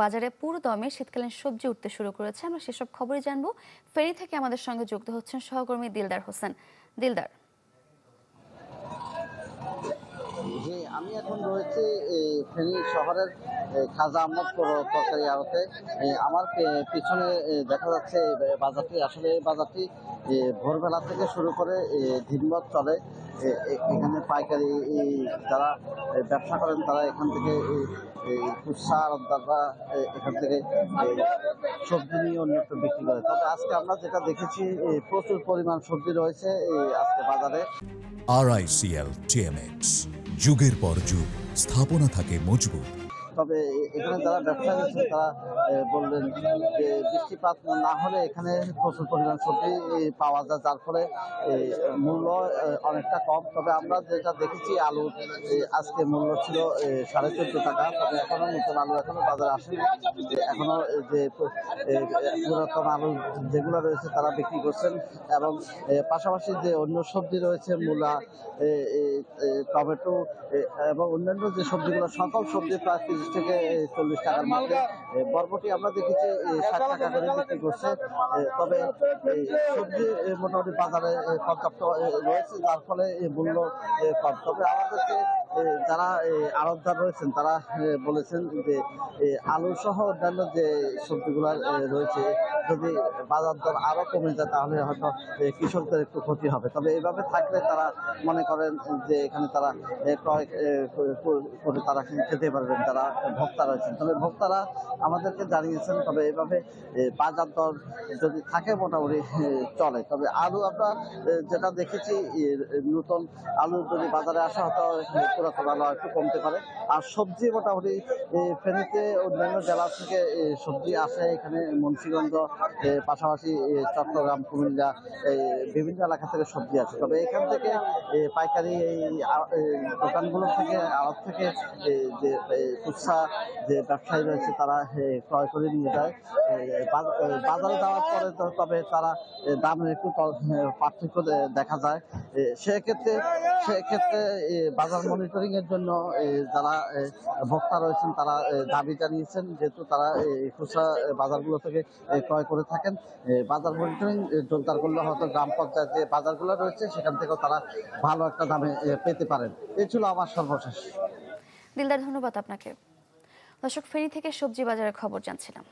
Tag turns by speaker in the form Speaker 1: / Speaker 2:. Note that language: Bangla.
Speaker 1: বাজারে পুরো দমে শীতকালীন সবজি উঠতে শুরু করেছে। আমরা সেসব খবরই জানবো। ফেনী থেকে আমাদের সঙ্গে যুক্ত হচ্ছেন সহকর্মী দিলদার হোসেন। দিলদার,
Speaker 2: জি, আমি এখন রয়েছি ফেনী শহরের খাজা আহমদ তরকারি আড়তে। আমার পিছনে দেখা যাচ্ছে বাজারটি, আসলে এই বাজারটি ভোরবেলা থেকে শুরু করে দিনভর চলে। এখানে পাইকারি যারা ব্যবসা করেন তারা এখান থেকে খুচরা আড়তদাররা এখান থেকে সবজি নিয়ে অন্যত্র বিক্রি করে। তবে আজকে আমরা যেটা দেখেছি প্রচুর পরিমাণ সবজি রয়েছে আজকে বাজারে।
Speaker 3: RICL TMX, যুগের পর যুগ স্থাপনা থাকে মজবুত।
Speaker 2: তবে এখানে যারা ব্যবসা করছেন তারা বললেন যে বৃষ্টিপাত না হলে এখানে প্রচুর পরিমাণ সবজি পাওয়া যায়, যার ফলে মূল্য অনেকটা কম। তবে আমরা যেটা দেখেছি আলু আজকে মূল্য ছিল 14.5 টাকা। তবে এখনো নতুন আলু এখনো বাজারে আসেনি। এখনো যে পুরাতন আলু যেগুলো রয়েছে তারা বিক্রি করছেন, এবং পাশাপাশি যে অন্য সবজি রয়েছে মূলা, টমেটো এবং অন্যান্য যে সবজিগুলো, সকল সবজি প্রায় 30 থেকে 40 টাকার মধ্যে। বরবটি আমরা দেখেছি 60 টাকা করে বিক্রি করছে। তবে সবজি মোটামুটি বাজারে পর্যাপ্ত রয়েছে, যার ফলে মূল্য কম। তবে আমাদেরকে যারা আড়তদার রয়েছেন তারা বলেছেন যে আলু সহ অন্যান্য যে সবজিগুলো রয়েছে, যদি বাজার দর আরো কমে যায় তাহলে হয়তো কৃষকদের একটু ক্ষতি হবে। তবে এইভাবে থাকলে তারা মনে করেন যে এখানে তারা ক্রয় করে তারা খেতে পারবেন, যারা ভোক্তা রয়েছেন। তবে ভোক্তারা আমাদেরকে জানিয়েছেন, তবে এইভাবে বাজার দর যদি থাকে মোটামুটি চলে। তবে আলু আমরা যেটা দেখেছি, নতুন আলু যদি বাজারে আসা হয়তো পুরাতন আলু একটু কমতে পারে। আর সবজি মোটামুটি ফেনীতে অন্যান্য জেলা থেকে সবজি আসে এখানে, মুন্সিগঞ্জ পাশাপাশি চট্টগ্রাম, কুমিল্লা বিভিন্ন এলাকা থেকে সবজি আসে। তবে এখান থেকে পাইকারি এই দোকানগুলো থেকে, আড়ত থেকে যে খুচরা যে ব্যবসায়ী রয়েছে তারা ক্রয় করে নিয়ে যায়। বাজারে যাওয়ার পরে তবে তারা দামের একটু পার্থক্য দেখা যায়। সেক্ষেত্রে বাজার মনিটরিং এর জন্য যারা ভোক্তা রয়েছেন তারা দাবি জানিয়েছেন, যেহেতু তারা খুচরা বাজারগুলো থেকে ক্রয় করে থাকেন, বাজার মনিটরিং জোরদার করলে হয়তো গ্রাম পর্যায়ে যে বাজারগুলো রয়েছে সেখান থেকেও তারা ভালো একটা দামে পেতে পারেন। এই ছিল আমার সর্বশেষ।
Speaker 1: দিলদার, ধন্যবাদ আপনাকে। দর্শক, ফেনী থেকে সবজি বাজারের খবর জানছিলাম।